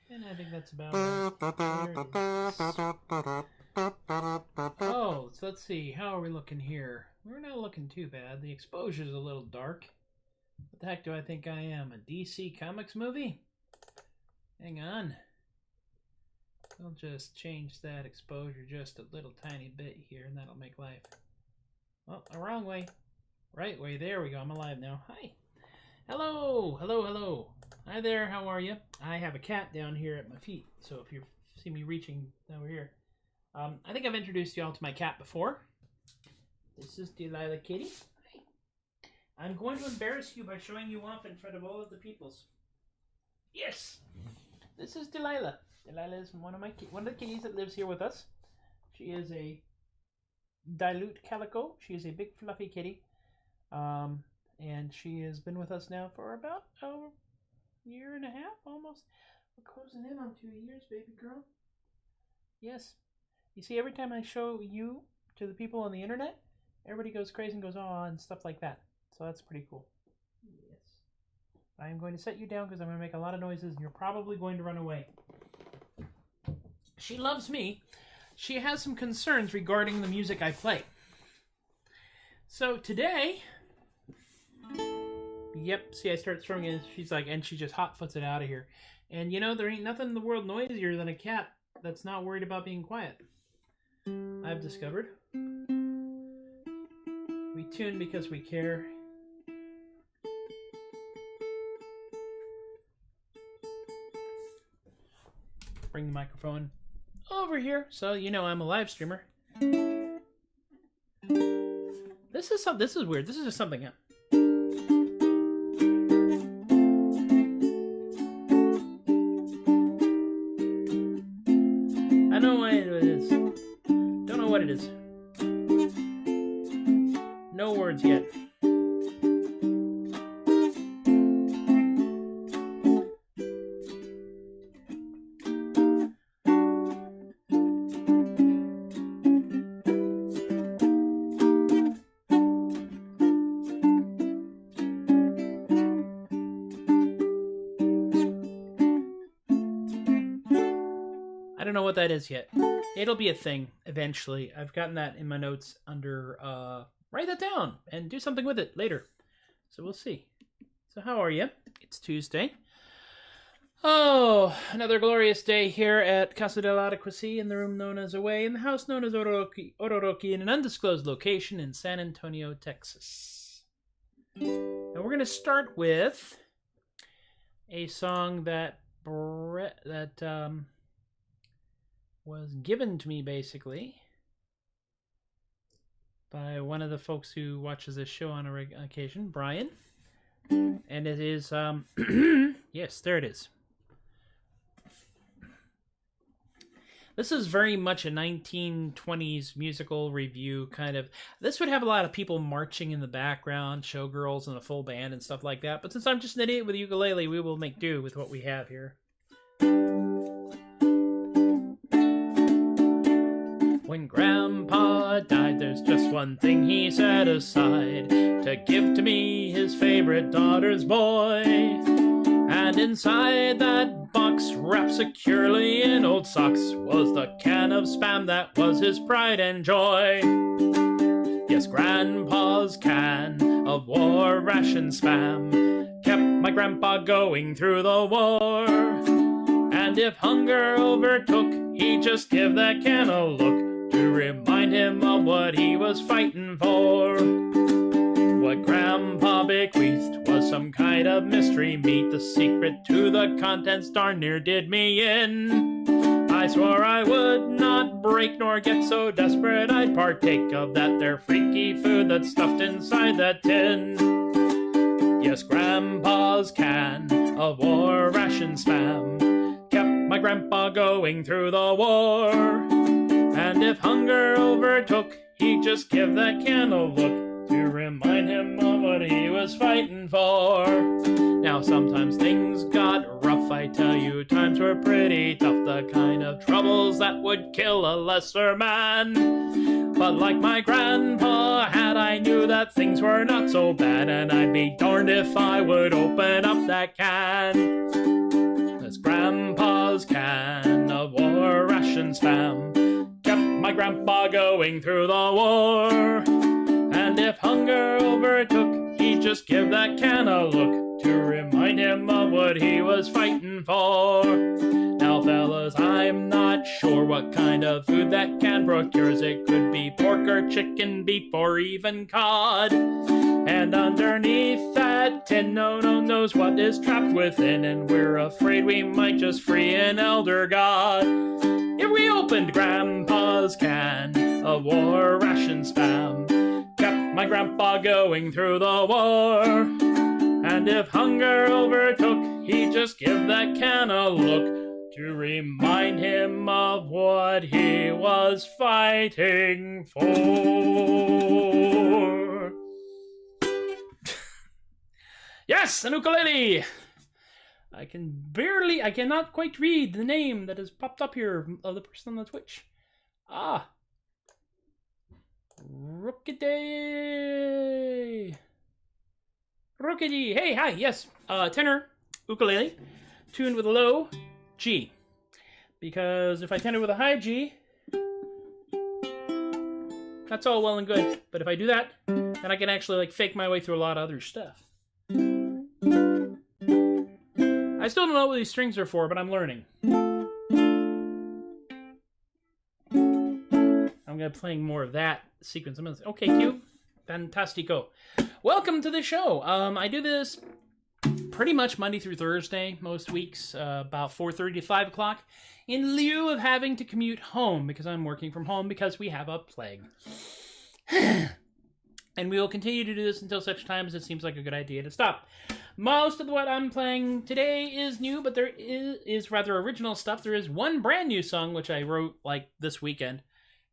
And I think that's about it. Oh, so let's see. How are we looking here? We're not looking too bad. The exposure's a little dark. What the heck do I think I am? A DC Comics movie? Hang on. I'll just change that exposure just a little tiny bit here, and that'll make life. Oh, the wrong way. Right way. There we go. I'm alive now. Hi. Hello. Hello, hello. Hi there. How are you? I have a cat down here at my feet, so if you see me reaching over here. I think I've introduced y'all to my cat before. This is Delilah Kitty. Hi. I'm going to embarrass you by showing you off in front of all of the peoples. Yes. This is Delilah. Delilah is one of the kitties that lives here with us. She is a dilute calico. She is a big fluffy kitty. And she has been with us now for about a year and a half, almost. We're closing in on 2 years, baby girl. Yes. You see, every time I show you to the people on the internet, everybody goes crazy and goes, oh, and stuff like that. So that's pretty cool. Yes. I am going to set you down because I'm going to make a lot of noises and you're probably going to run away. She loves me. She has some concerns regarding the music I play. So today, yep, see, I start throwing it, she's like, and she just hot foots it out of here. And you know, there ain't nothing in the world noisier than a cat that's not worried about being quiet. I've discovered. We tune because we care. Bring the microphone over here so you know I'm a live streamer. This is weird. This is just something. I know what it is. Don't know what it is. No words yet. I don't know what that is yet. It'll be a thing eventually. I've gotten that in my notes under write that down and do something with it later. So we'll see. So how are you? It's Tuesday. Oh, another glorious day here at Casa del Adequacy in the room known as Away, in the house known as Ororoki in an undisclosed location in San Antonio, Texas. And we're going to start with a song that was given to me basically by one of the folks who watches this show on occasion, Brian. And it is, yes, there it is. This is very much a 1920s musical review kind of. This would have a lot of people marching in the background, showgirls and a full band and stuff like that. But since I'm just an idiot with a ukulele, we will make do with what we have here. When Grandpa died, there's just one thing he set aside, to give to me his favorite daughter's boy. And inside that box box, wrapped securely in old socks, was the can of Spam that was his pride and joy. Yes, Grandpa's can of War-Ration Spam kept my grandpa going through the war. And if hunger overtook, he'd just give that can a look to remind him of what he was fighting for. What Grandpa bequeathed was some kind of mystery meat. The secret to the contents darn near did me in. I swore I would not break nor get so desperate I'd partake of that there freaky food that's stuffed inside that tin. Yes, Grandpa's can of War-Ration Spam kept my grandpa going through the war. And if hunger overtook, he'd just give that can a look to remind him of what he was fighting for. Now sometimes things got rough, I tell you, times were pretty tough, the kind of troubles that would kill a lesser man. But like my grandpa had, I knew that things were not so bad, and I'd be darned if I would open up that can. That's Grandpa's can of War-Ration Spam kept my grandpa going through the war. And if hunger overtook, he'd just give that can a look to remind him of what he was fighting for. Now, fellas, I'm not sure what kind of food that can procures. It could be pork or chicken, beef, or even cod. And underneath that tin, no one knows what is trapped within, and we're afraid we might just free an elder god. If we opened Grandpa's can of War-Ration Spam, kept my grandpa going through the war. And if hunger overtook, he'd just give that can a look to remind him of what he was fighting for. Yes, an ukulele! I cannot quite read the name that has popped up here of the person on the Twitch. Rookity! Hey, hi, yes. Tenor, ukulele, tuned with a low G. Because if I tune it with a high G, that's all well and good. But if I do that, then I can actually fake my way through a lot of other stuff. I still don't know what these strings are for, but I'm learning. I'm going to be playing more of that sequence. Okay, Q. Fantastico. Welcome to the show. I do this pretty much Monday through Thursday, most weeks, about 4:30 to 5 o'clock, in lieu of having to commute home, because I'm working from home because we have a plague. And we will continue to do this until such time as it seems like a good idea to stop. Most of what I'm playing today is new, but there is rather original stuff. There is one brand new song, which I wrote this weekend.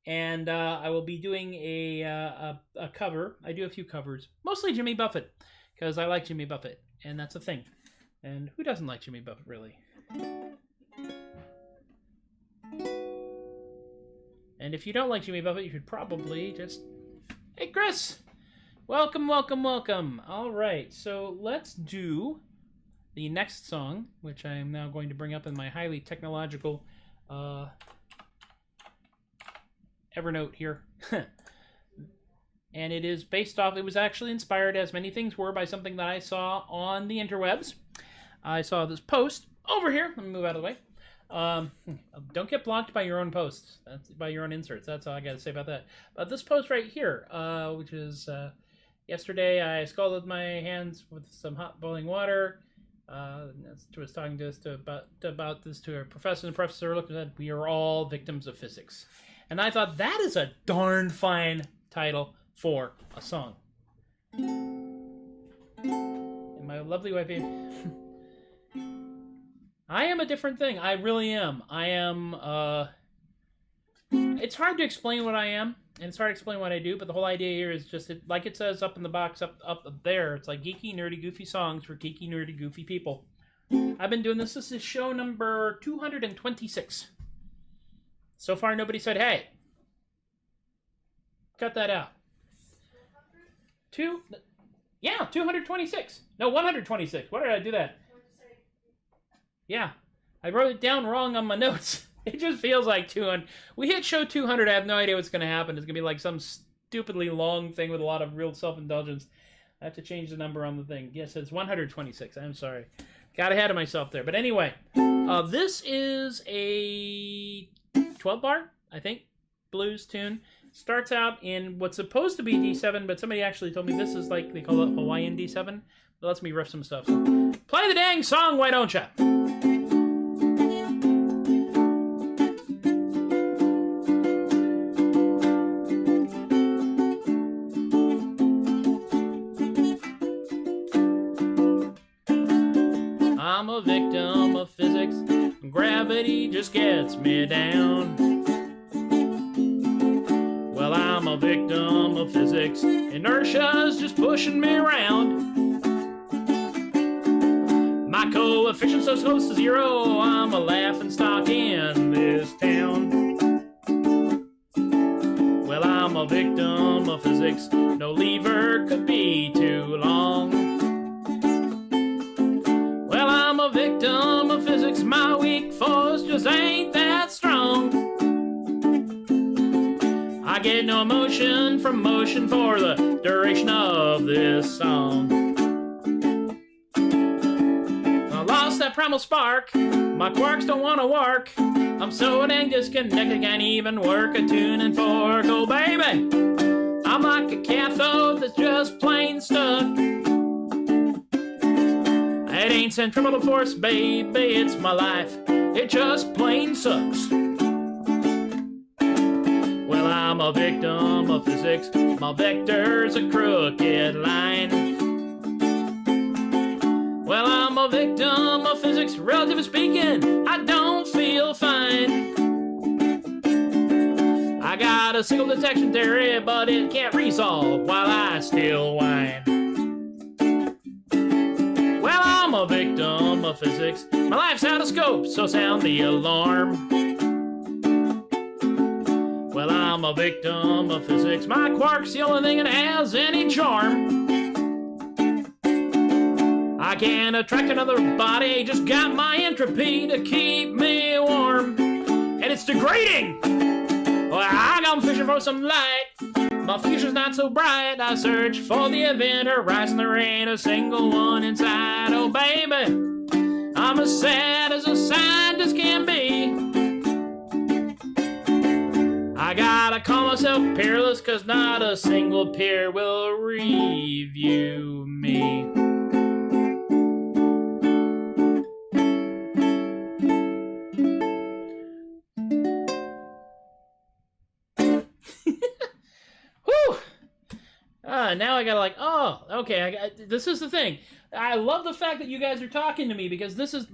And I will be doing a cover. I do a few covers. Mostly Jimmy Buffett, because I like Jimmy Buffett, and that's a thing. And who doesn't like Jimmy Buffett, really? And if you don't like Jimmy Buffett, you should probably just... Hey, Chris! Welcome, welcome, welcome. All right, so let's do the next song, which I am now going to bring up in my highly technological Evernote here. And it is based off, it was actually inspired, as many things were, by something that I saw on the interwebs. I saw this post over here. Let me move out of the way. Don't get blocked by your own posts. That's by your own inserts. That's all I got to say about that. But this post right here, which is yesterday, I scalded my hands with some hot boiling water. Was talking to us about this to a professor, and the professor looked and said, "We are all victims of physics." And I thought, that is a darn fine title for a song. And my lovely wife, I am a different thing. I really am. I am, it's hard to explain what I am, and it's hard to explain what I do, but the whole idea here is just, like it says up in the box up there, it's like geeky, nerdy, goofy songs for geeky, nerdy, goofy people. I've been doing this. This is show number 226. So far, nobody said, hey. Cut that out. 226. No, 126. Why did I do that? Yeah. I wrote it down wrong on my notes. It just feels like 200. We hit show 200. I have no idea what's going to happen. It's going to be like some stupidly long thing with a lot of real self-indulgence. I have to change the number on the thing. Yes, it's 126. I'm sorry. Got ahead of myself there. But anyway, this is a 12-bar, I think, blues tune. Starts out in what's supposed to be D7, but somebody actually told me this is like, they call it Hawaiian D7. It lets me riff some stuff. So play the dang song, why don't ya? I'm a victim of physics. Gravity just gets me down. Well, I'm a victim of physics. Inertia's just pushing me around. My coefficient's so close to zero, I'm a laughingstock in this town. Well, I'm a victim of physics. No lever could be too long. Well, I'm a victim of physics. My weak force just ain't that strong. I get no emotion from motion for the duration of this song. I lost that primal spark. My quarks don't want to work. I'm so dang disconnected, can't even work a tuning fork. Oh, baby, I'm like a cathode that's just plain stuck. It ain't centripetal force, baby, it's my life. It just plain sucks. Well, I'm a victim of physics. My vector's a crooked line. Well, I'm a victim of physics. Relatively speaking, I don't feel fine. I got a single detection theory, but it can't resolve while I still whine. Well, I'm a victim of physics. My life's out of scope, so sound the alarm. Well, I'm a victim of physics. My quark's the only thing that has any charm. I can't attract another body, just got my entropy to keep me warm. And it's degrading! Well, I gone fishing for some light. My future's not so bright. I search for the event horizon. There ain't a single one inside. Oh, baby, I'm as sad as a scientist can be. I gotta call myself peerless, cause not a single peer will review me. Now I gotta okay, this is the thing. I love the fact that you guys are talking to me, because this is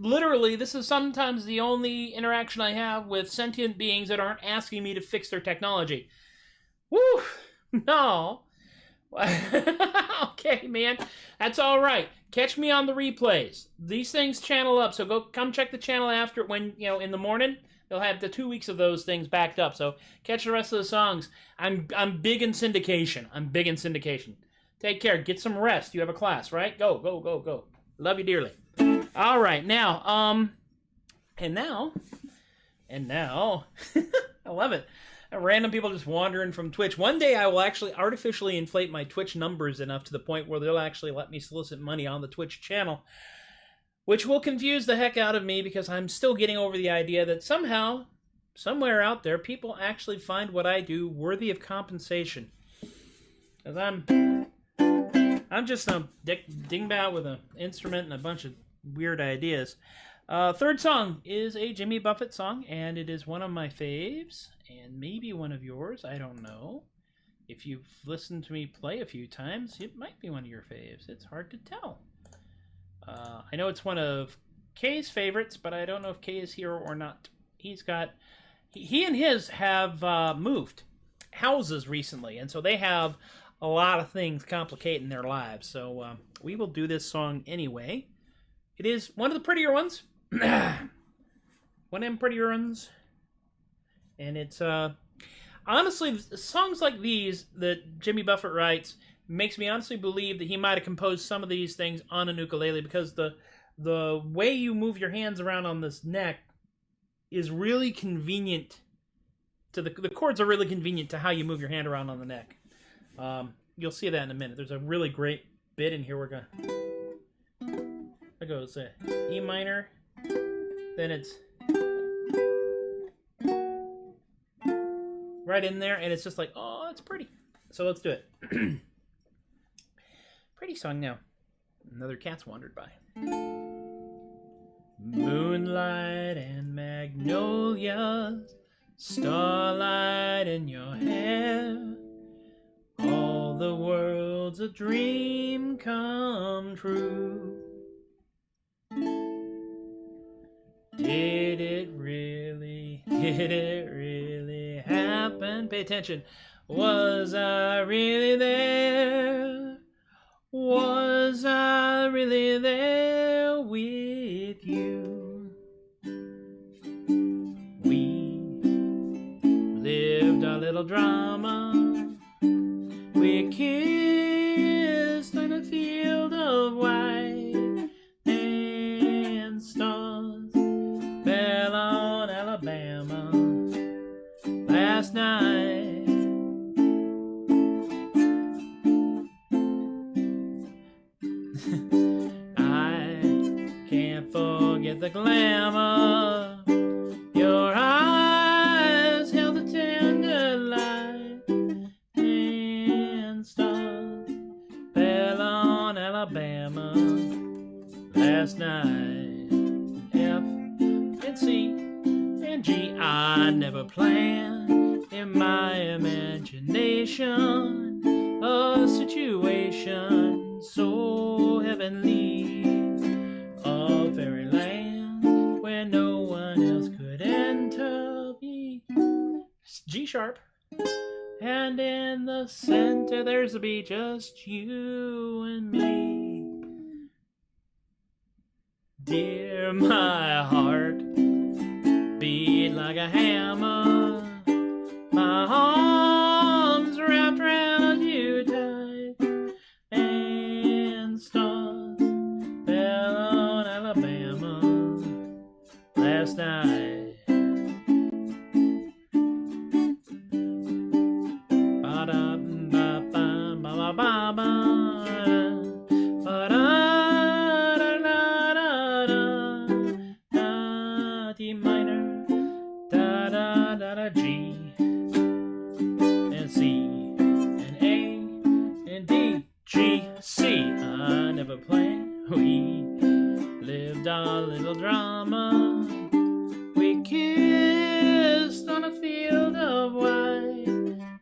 sometimes the only interaction I have with sentient beings that aren't asking me to fix their technology. Woo! No. Okay, man. That's all right. Catch me on the replays. These things channel up, so come check the channel after when, in the morning. They'll have the 2 weeks of those things backed up. So catch the rest of the songs. I'm big in syndication. Take care. Get some rest. You have a class, right? Go, go, go, go. Love you dearly. All right. Now, and now, I love it. Random people just wandering from Twitch. One day I will actually artificially inflate my Twitch numbers enough to the point where they'll actually let me solicit money on the Twitch channel, which will confuse the heck out of me, because I'm still getting over the idea that somehow, somewhere out there, people actually find what I do worthy of compensation. Because I'm just a dingbat with an instrument and a bunch of weird ideas. Third song is a Jimmy Buffett song, and it is one of my faves, and maybe one of yours, I don't know. If you've listened to me play a few times, it might be one of your faves. It's hard to tell. I know it's one of Kay's favorites, but I don't know if Kay is here or not. He and his have moved houses recently, and so they have a lot of things complicating their lives. So we will do this song anyway. It is one of the prettier ones. One of them prettier ones. And it's, honestly, songs like these that Jimmy Buffett writes makes me honestly believe that he might have composed some of these things on an ukulele, because the the way you move your hands around on this neck is really convenient. The chords are really convenient to how you move your hand around on the neck. You'll see that in a minute. There's a really great bit in here. It goes E minor, then it's right in there, and it's just like, oh, it's pretty. So let's do it. Pretty song now. Another cat's wandered by. Moonlight and magnolias, starlight in your hair, all the world's a dream come true. Did it really happen? Pay attention. Was I really there? Was I really there with you? We lived our little drama. We kissed on a field of white, and stars fell on Alabama last night. Forget the glamour. Your eyes held a tender light, and stars fell on Alabama last night. F and C and G, I never planned in my imagination a situation so heavenly. Fairyland where no one else could enter. G sharp, and in the center there's a B, just you and me. Dear, my heart beat like a hammer, my arms wrapped around you tight, and stars fell on Alabama last night. D minor, da da da da, G and C and A and D, G, C. I never planned. We lived our little drama. We kissed on a field of white,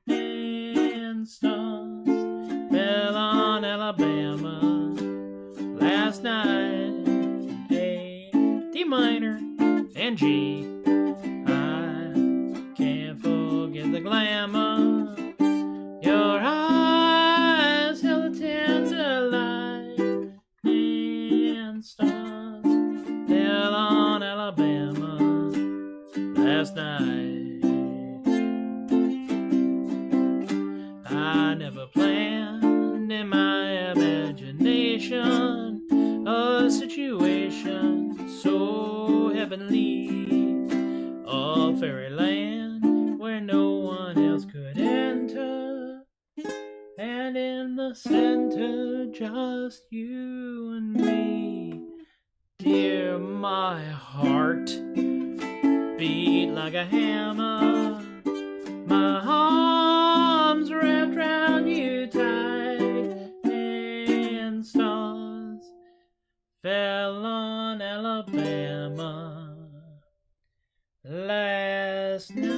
and stars fell on Alabama last night. A, D minor, and G. I can't forget the glamour. Your eyes held a tender light, and stars fell on Alabama last night. I never planned in my imagination a situation so heavenly, a fairyland where no one else could enter, and in the center just you and me. Dear, my heart beat like a hammer, my arms wrapped round you tight, and stars fell on Alabama last night.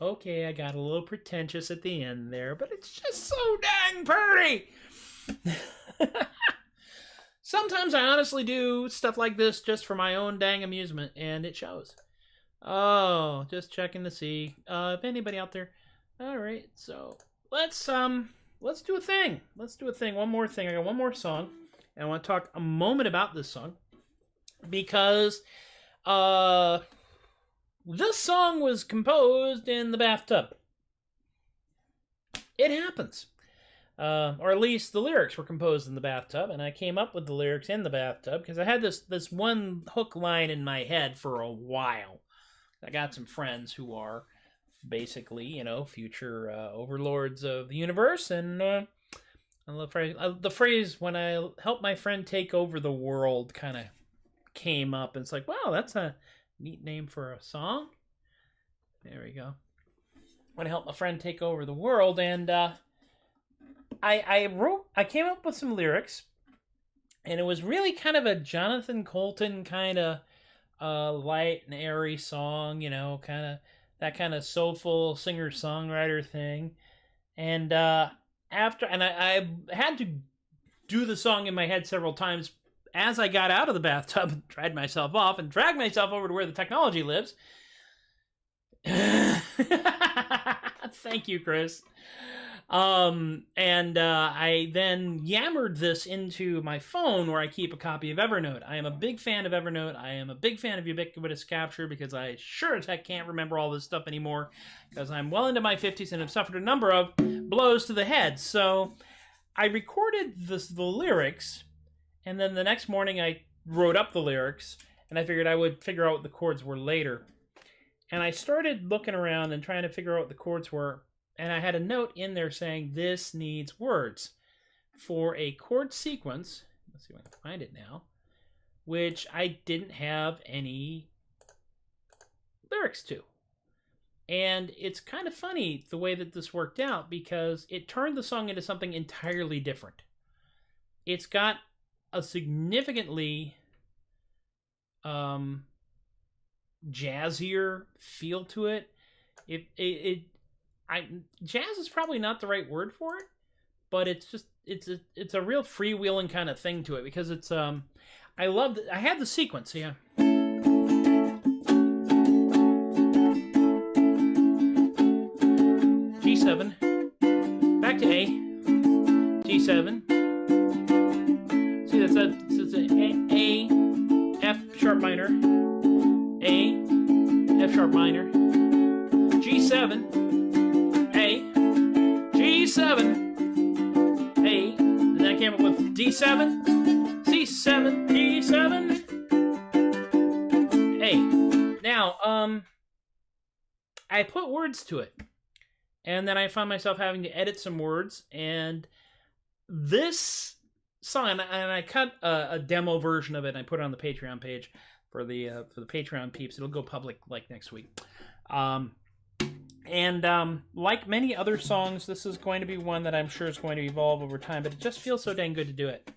Okay, I got a little pretentious at the end there, but it's just so dang pretty. Sometimes I honestly do stuff like this just for my own dang amusement, and it shows. Oh, just checking to see if anybody out there. All right, so let's do a thing. Let's do a thing. One more thing. I got one more song, and I want to talk a moment about this song because this song was composed in the bathtub. It happens. Or at least the lyrics were composed in the bathtub, and I came up with the lyrics in the bathtub because I had this one hook line in my head for a while. I got some friends who are basically, future overlords of the universe, and the phrase "when I help my friend take over the world" kind of came up, and it's like, wow, that's a neat name for a song. There we go. When I help my friend take over the world, and I came up with some lyrics, and it was really kind of a Jonathan Colton kind of light and airy song, kind of that kind of soulful singer-songwriter thing. And I had to do the song in my head several times as I got out of the bathtub and dried myself off and dragged myself over to where the technology lives. Thank you, Chris. I then yammered this into my phone where I keep a copy of Evernote. I am a big fan of Evernote. I am a big fan of ubiquitous capture because I sure as heck can't remember all this stuff anymore because I'm well into my 50s and have suffered a number of blows to the head. So I recorded the lyrics, and then the next morning I wrote up the lyrics, and I figured I would figure out what the chords were later. And I started looking around and trying to figure out what the chords were. And I had a note in there saying, this needs words for a chord sequence. Let's see if I can find it now. Which I didn't have any lyrics to. And it's kind of funny the way that this worked out because it turned the song into something entirely different. It's got a significantly jazzier feel to it. Jazz is probably not the right word for it, but it's a real freewheeling kind of thing to it because it's I had the sequence, yeah. G7, back to A, G7. See, that's A, F sharp minor, A, F sharp minor, G7. G7, A, and then I came up with D7, C7, D7, A. Now, I put words to it, and then I found myself having to edit some words, and this song, and I cut a demo version of it, and I put it on the Patreon page for the Patreon peeps. It'll go public like next week. Like many other songs, this is going to be one that I'm sure is going to evolve over time, but it just feels so dang good to do it.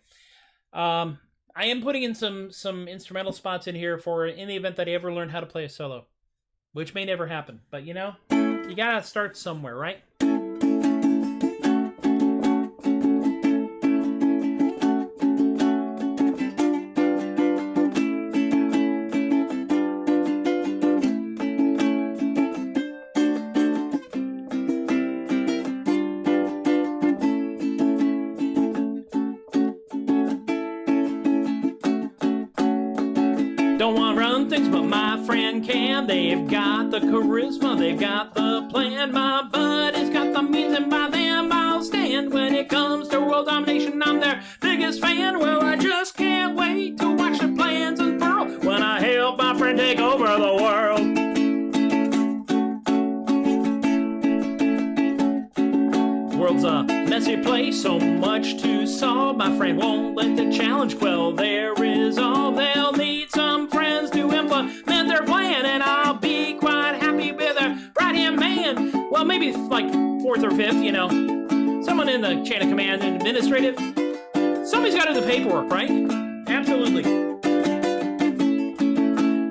I am putting in some instrumental spots in here for in the event that I ever learn how to play a solo, which may never happen. But, you gotta start somewhere, right? They've got the charisma, they've got the plan. My buddy's got the means, and by them I'll stand. When it comes to world domination, I'm their biggest fan. Well, I just can't wait to watch the plans unfurl when I help my friend take over the world. World's a messy place, so much to solve. My friend won't let the challenge quell their resolve. They'll need some friends to implement their plan, and I'll be quite happy with their right-hand man. Well, maybe like fourth or fifth, someone in the chain of command and administrative. Somebody's got to do the paperwork, right? Absolutely.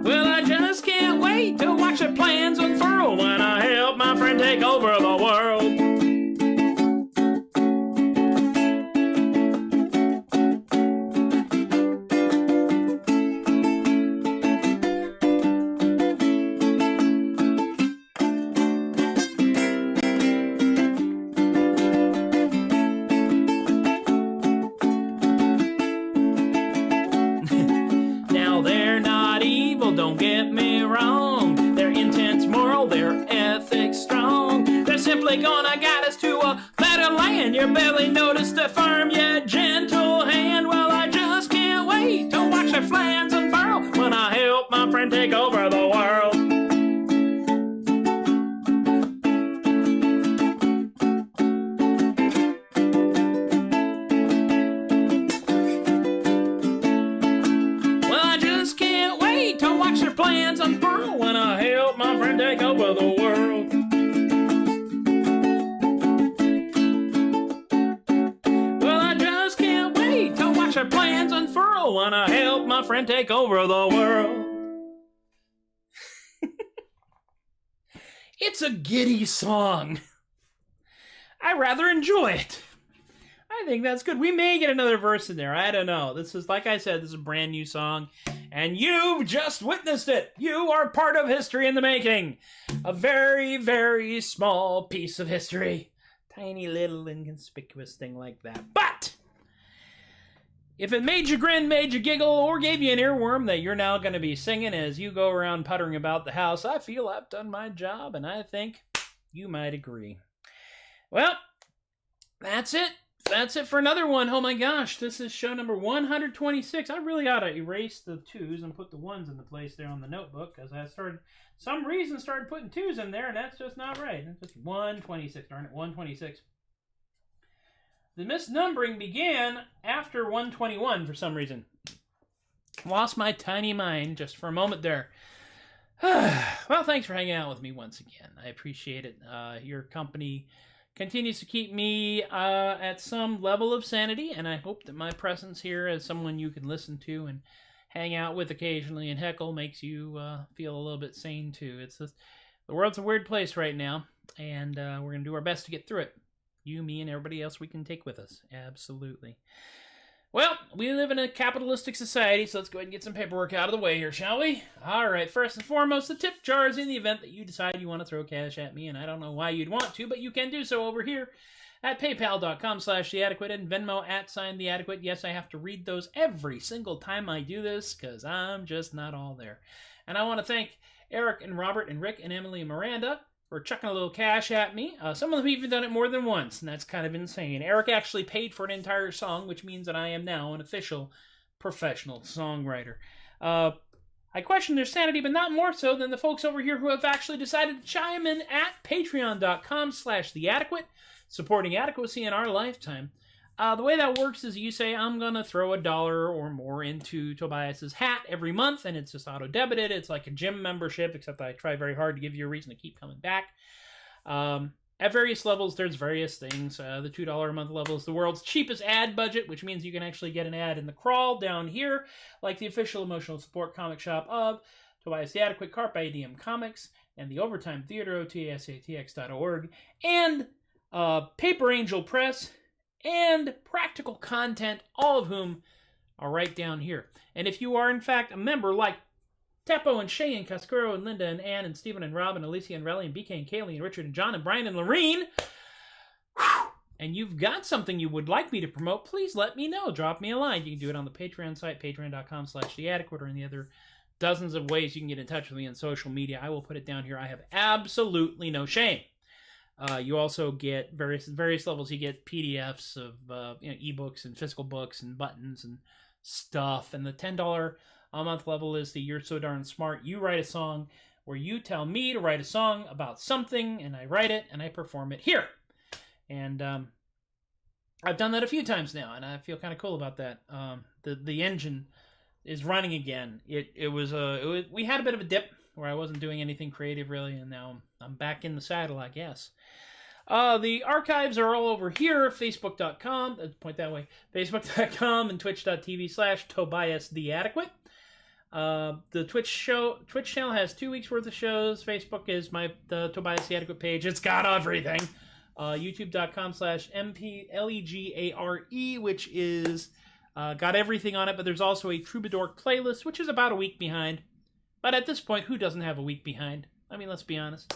Well, I just can't wait to watch the plans unfurl when I help my friend take over the world. don't get me wrong. Their intent's moral, their ethics strong. They're simply gonna guide us to a better land. You barely notice the firm yet gentle hand. Well, I just can't wait to watch their plans unfurl when I help my friend take over the world. Plans unfurl when I help my friend take over the world. Well, I just can't wait to watch our plans unfurl when I help my friend take over the world. It's a giddy song. I rather enjoy it. I think that's good. We may get another verse in there. I don't know. This is, like I said, this is a brand new song. And you've just witnessed it. You are part of history in the making. A very, very small piece of history. Tiny little inconspicuous thing like that. But if it made you grin, made you giggle, or gave you an earworm that you're now going to be singing as you go around puttering about the house, I feel I've done my job, and I think you might agree. Well, that's it. That's it for another one. Oh my gosh, this is show number 126. I really ought to erase the 2s and put the 1s in the place there on the notebook, because I started putting 2s in there, and that's just not right. It's just 126, darn it, 126. The misnumbering began after 121 for some reason. Lost my tiny mind just for a moment there. Well, thanks for hanging out with me once again. I appreciate it. Your company continues to keep me at some level of sanity, and I hope that my presence here as someone you can listen to and hang out with occasionally and heckle makes you feel a little bit sane too. It's just, the world's a weird place right now, and we're going to do our best to get through it. You, me, and everybody else we can take with us. Absolutely. Well, we live in a capitalistic society, so let's go ahead and get some paperwork out of the way here, shall we? All right, first and foremost, the tip jars in the event that you decide you want to throw cash at me, and I don't know why you'd want to, but you can do so over here at paypal.com/theadequate and Venmo @theadequate. Yes, I have to read those every single time I do this, because I'm just not all there. And I want to thank Eric and Robert and Rick and Emily and Miranda for chucking a little cash at me. Some of them have even done it more than once, and that's kind of insane. Eric actually paid for an entire song, which means that I am now an official professional songwriter. I question their sanity, but not more so than the folks over here who have actually decided to chime in at patreon.com/theadequate, supporting adequacy in our lifetime. The way that works is you say, I'm going to throw $1 or more into Tobias's hat every month, and it's just auto-debited. It's like a gym membership, except I try very hard to give you a reason to keep coming back. At various levels, there's various things. The $2 a month level is the world's cheapest ad budget, which means you can actually get an ad in the crawl down here, like the official emotional support comic shop of Tobias the Adequate, Carpe Diem Comics, and the Overtime Theater, OTSATX.org, and Paper Angel Press, and Practical Content, all of whom are right down here. And if you are, in fact, a member like Teppo and Shay and Cascuro and Linda and Ann and Stephen and Rob and Alicia and Relly and BK and Kaylee and Richard and John and Brian and Lorene, and you've got something you would like me to promote, please let me know. Drop me a line. You can do it on the Patreon site, patreon.com/theadequate, or any other dozens of ways you can get in touch with me on social media. I will put it down here. I have absolutely no shame. You also get various levels. You get PDFs of ebooks and physical books and buttons and stuff. And the $10 a month level is the You're So Darn Smart. You write a song where you tell me to write a song about something, and I write it and I perform it here. And I've done that a few times now, and I feel kind of cool about that. The engine is running again. We had a bit of a dip where I wasn't doing anything creative really, and now I'm back in the saddle, I guess. The archives are all over here, facebook.com, point that way, facebook.com and twitch.tv/Tobias the Adequate. The Twitch channel has 2 weeks worth of shows. Facebook is the Tobias the Adequate page. It's got everything. youtube.com/MPLEGARE, which is got everything on it, but there's also a Troubadork playlist, which is about a week behind. But at this point, who doesn't have a week behind? I mean, let's be honest.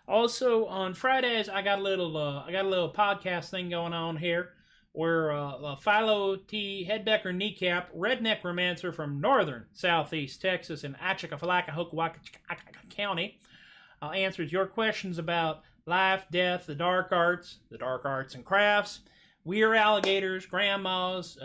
Also, on Fridays, I got a little podcast thing going on here, We're Philo T. Headbecker Kneecap, Rednecromancer from northern southeast Texas in Atchafalaya County. Answers your questions about life, death, the dark arts and crafts. We are alligators, grandma's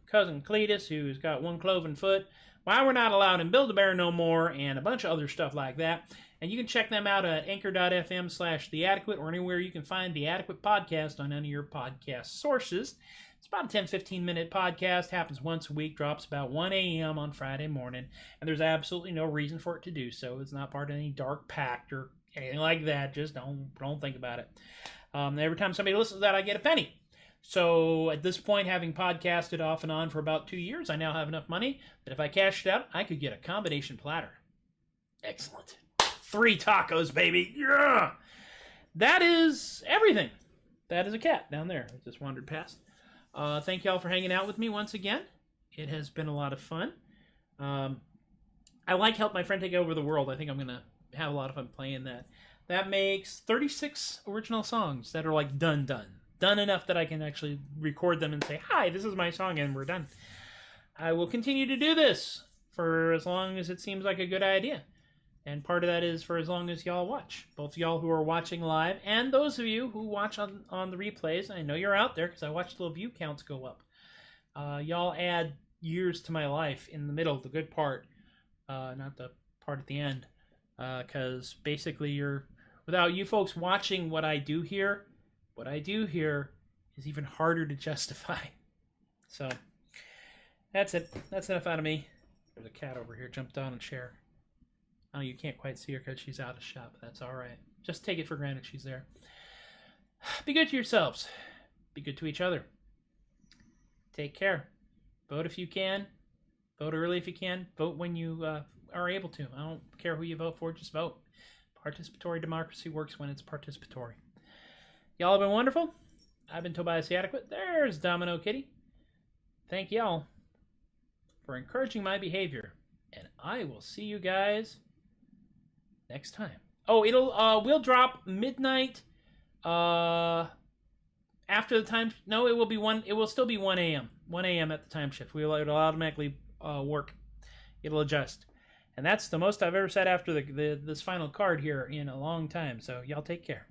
cousin Cletus, who's got one cloven foot, why we're not allowed in Build-A-Bear no more, and a bunch of other stuff like that. And you can check them out at anchor.fm/theadequate or anywhere you can find The Adequate Podcast on any of your podcast sources. It's about a 10-15 minute podcast, happens once a week, drops about 1 a.m. on Friday morning, and there's absolutely no reason for it to do so. It's not part of any dark pact or anything like that. Just don't think about it. Every time somebody listens to that, I get a penny. So at this point, having podcasted off and on for about 2 years, I now have enough money that if I cashed it out, I could get a combination platter. Excellent. 3 tacos, baby. Yeah! That is everything. That is a cat down there. It just wandered past. Thank y'all for hanging out with me once again. It has been a lot of fun. I like Help My Friend Take Over the World. I think I'm going to have a lot of fun playing that. That makes 36 original songs that are like done enough that I can actually record them and say, hi, this is my song, and we're done. I will continue to do this for as long as it seems like a good idea. And part of that is for as long as y'all watch. Both y'all who are watching live and those of you who watch on the replays. I know you're out there because I watched the little view counts go up. Y'all add years to my life in the middle, the good part, not the part at the end. Because basically without you folks watching what I do here is even harder to justify. So, that's it. That's enough out of me. There's a cat over here, jumped on a chair. Oh, you can't quite see her because she's out of shot, but that's all right. Just take it for granted she's there. Be good to yourselves. Be good to each other. Take care. Vote if you can. Vote early if you can. Vote when you are able to. I don't care who you vote for, just vote. Participatory democracy works when it's participatory. Y'all have been wonderful. I've been Tobias the Adequate. There's Domino Kitty. Thank y'all for encouraging my behavior. And I will see you guys next time. Oh, we'll drop midnight after the time. No, it will still be 1 a.m. 1 a.m. at the time shift. It'll automatically work. It'll adjust. And that's the most I've ever said after this final card here in a long time. So y'all take care.